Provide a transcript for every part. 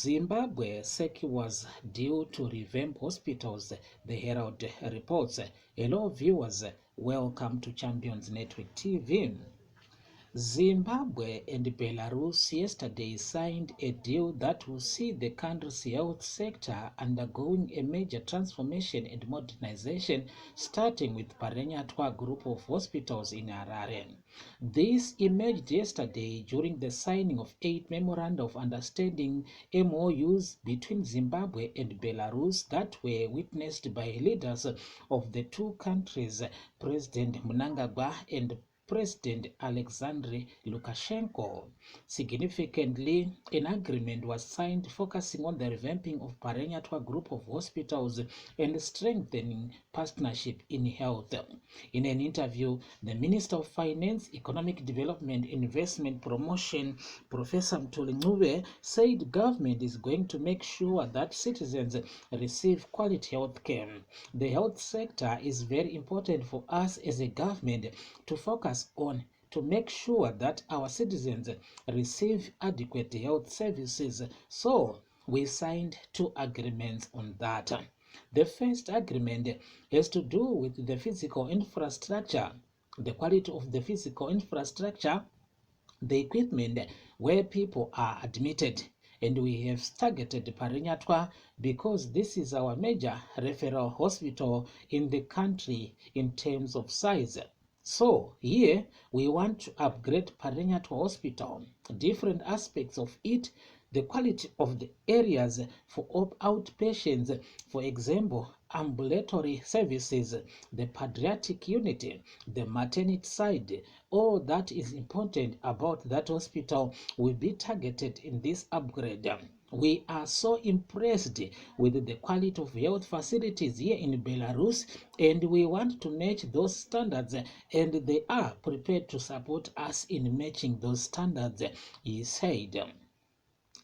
Zimbabwe secures deal to revamp hospitals, the Herald reports. Hello viewers, welcome to Champions Network TV. Zimbabwe and Belarus yesterday signed a deal that will see the country's health sector undergoing a major transformation and modernization, starting with Parenyatwa Group of Hospitals in Harare. This emerged yesterday during the signing of 8 Memoranda of Understanding MOUs between Zimbabwe and Belarus that were witnessed by leaders of the two countries, President Mnangagwa and President Alexander Lukashenko. Significantly, an agreement was signed focusing on the revamping of Parenyatwa Group of Hospitals and strengthening partnership in health. In an interview, the Minister of Finance, Economic Development, Investment Promotion, Professor Mthuli Ncube, said government is going to make sure that citizens receive quality health care. The health sector is very important for us as a government to focus on to make sure that our citizens receive adequate health services. So we signed 2 agreements on that. The first agreement has to do with the physical infrastructure, the quality of the physical infrastructure, the equipment where people are admitted. And we have targeted Parenyatwa because this is our major referral hospital in the country in terms of size. So here we want to upgrade Parenyatwa Hospital, different aspects of it, the quality of the areas for outpatients, for example, ambulatory services, the pediatric unit, the maternity side. All that is important about that hospital will be targeted in this upgrade. We are so impressed with the quality of health facilities here in Belarus, and we want to match those standards, and they are prepared to support us in matching those standards, he said.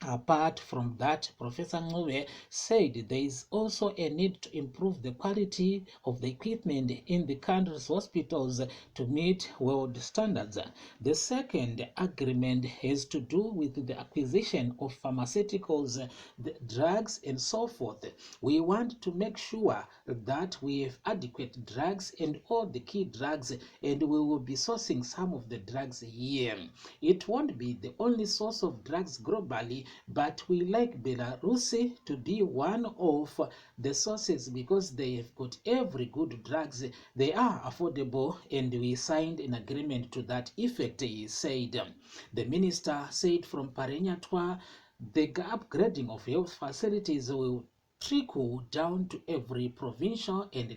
Apart from that, Professor Ncube said there is also a need to improve the quality of the equipment in the country's hospitals to meet world standards. The second agreement has to do with the acquisition of pharmaceuticals, the drugs, and so forth. We want to make sure that we have adequate drugs and all the key drugs, and we will be sourcing some of the drugs here. It won't be the only source of drugs globally, but we like Belarus to be one of the sources because they have got every good drugs. They are affordable, and we signed an agreement to that effect, he said. The minister said from Parenyatwa, the upgrading of health facilities will trickle down to every provincial and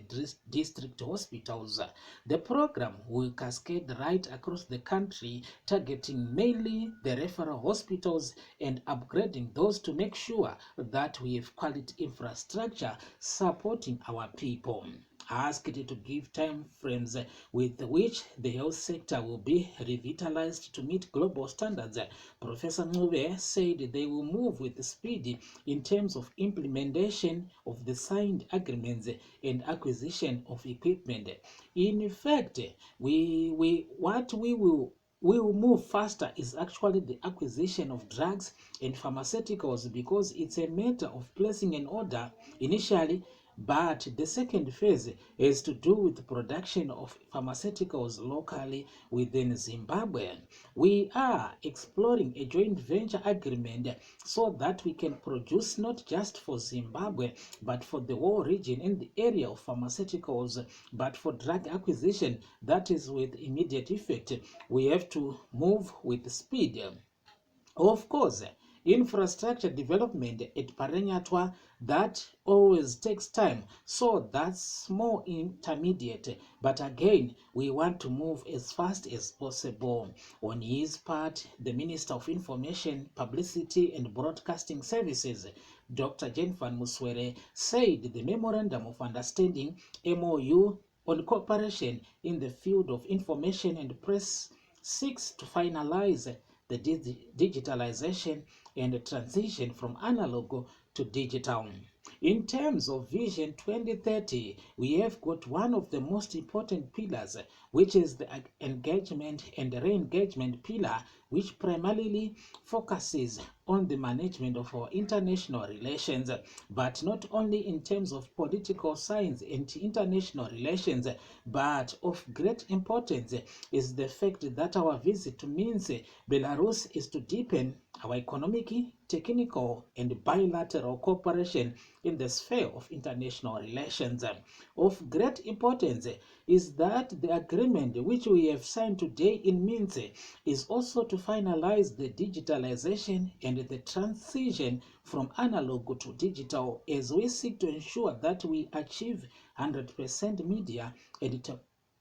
district hospitals. The program will cascade right across the country, targeting mainly the referral hospitals and upgrading those to make sure that we have quality infrastructure supporting our people. Asked to give time frames with which the health sector will be revitalized to meet global standards, Professor Ncube said they will move with speed in terms of implementation of the signed agreements and acquisition of equipment. In fact, we will move faster is actually the acquisition of drugs and pharmaceuticals, because it's a matter of placing an order initially, but the second phase has to do with the production of pharmaceuticals locally within Zimbabwe. We are exploring a joint venture agreement so that we can produce not just for Zimbabwe, but for the whole region in the area of pharmaceuticals. But for drug acquisition, that is with immediate effect. We have to move with speed. Of course, infrastructure development at Parenyatwa, that always takes time, so that's more intermediate. But again, we want to move as fast as possible. On his part, the Minister of Information, Publicity and Broadcasting Services, Dr. Jennifer Muswere, said the Memorandum of Understanding MOU on cooperation in the field of information and press seeks to finalize the digitalization and the transition from analog to digital. In terms of Vision 2030, we have got one of the most important pillars, which is the engagement and re-engagement pillar, which primarily focuses on the management of our international relations, but not only in terms of political science and international relations, but of great importance is the fact that our visit to Minsk, Belarus, is to deepen our economic, technical, and bilateral cooperation in the sphere of international relations. Of great importance is that the agreement which we have signed today in Minsk is also to finalize the digitalization and the transition from analog to digital, as we seek to ensure that we achieve 100% media and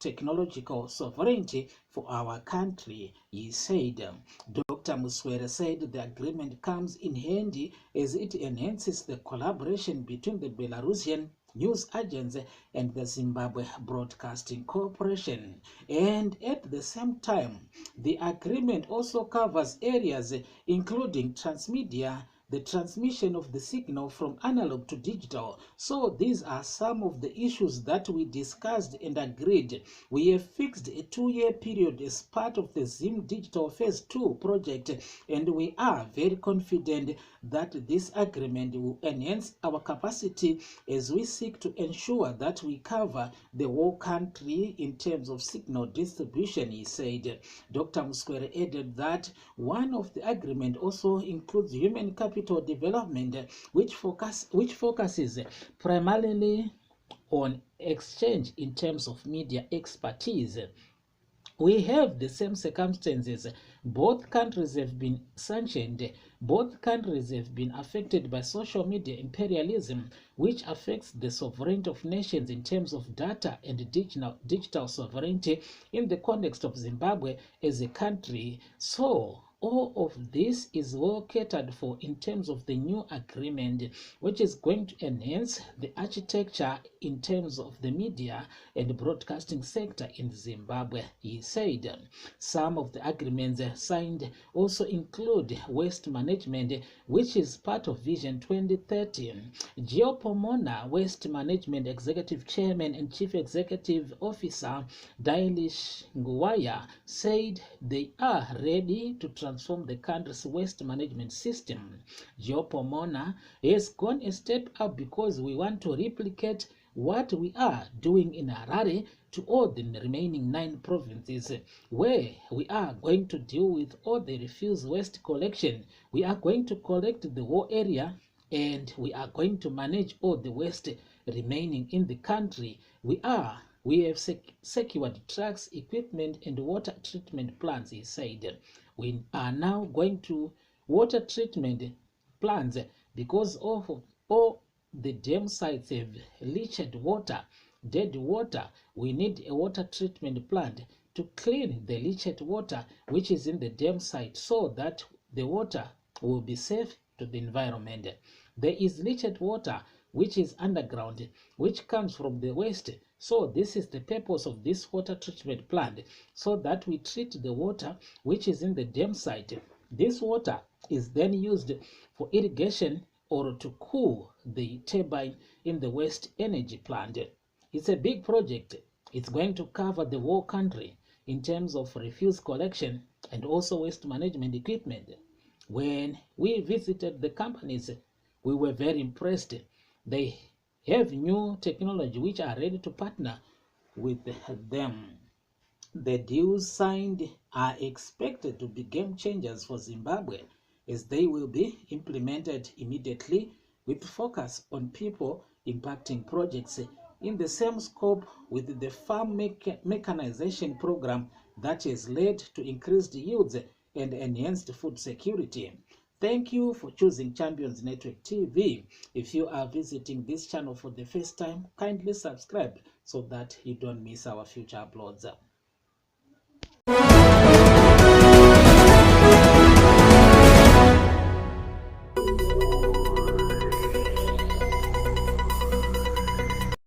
technological sovereignty for our country, he said. Dr. Muswere said the agreement comes in handy as it enhances the collaboration between the Belarusian news agency and the Zimbabwe Broadcasting Corporation. And at the same time, the agreement also covers areas including transmedia, the transmission of the signal from analog to digital. So these are some of the issues that we discussed and agreed. We have fixed a 2-year period as part of the Zim Digital Phase 2 project, and we are very confident that this agreement will enhance our capacity as we seek to ensure that we cover the whole country in terms of signal distribution, he said. Dr. Muswere added that one of the agreement also includes human capital development, which focuses primarily on exchange in terms of media expertise. We have the same circumstances. Both countries have been sanctioned. Both countries have been affected by social media imperialism, which affects the sovereignty of nations in terms of data and digital sovereignty in the context of Zimbabwe as a country. So all of this is well catered for in terms of the new agreement, which is going to enhance the architecture in terms of the media and broadcasting sector in Zimbabwe, he said. Some of the agreements signed also include waste management, which is part of Vision 2030. Gio Pomona, Waste Management Executive Chairman and Chief Executive Officer, Dailish Nguwaya, said they are ready to transform the country's waste management system. Gio Pomona has gone a step up because we want to replicate what we are doing in Harare to all the remaining 9 provinces, where we are going to deal with all the refuse waste collection. We are going to collect the whole area, and we are going to manage all the waste remaining in the country. We have secured trucks, equipment, and water treatment plants, he said. We are now going to water treatment plants because of all the dam sites have leached water, dead water. We need a water treatment plant to clean the leached water which is in the dam site so that the water will be safe to the environment. There is leached water which is underground, which comes from the waste. So this is the purpose of this water treatment plant, so that we treat the water which is in the dam site. This water is then used for irrigation or to cool the turbine in the waste energy plant. It's a big project. It's going to cover the whole country in terms of refuse collection and also waste management equipment. When we visited the companies, we were very impressed. They have new technology which are ready to partner with them. The deals signed are expected to be game changers for Zimbabwe, as they will be implemented immediately with focus on people impacting projects in the same scope with the farm mechanization program that has led to increased yields and enhanced food security. Thank you for choosing Champions Network TV. If you are visiting this channel for the first time, kindly subscribe so that you don't miss our future uploads.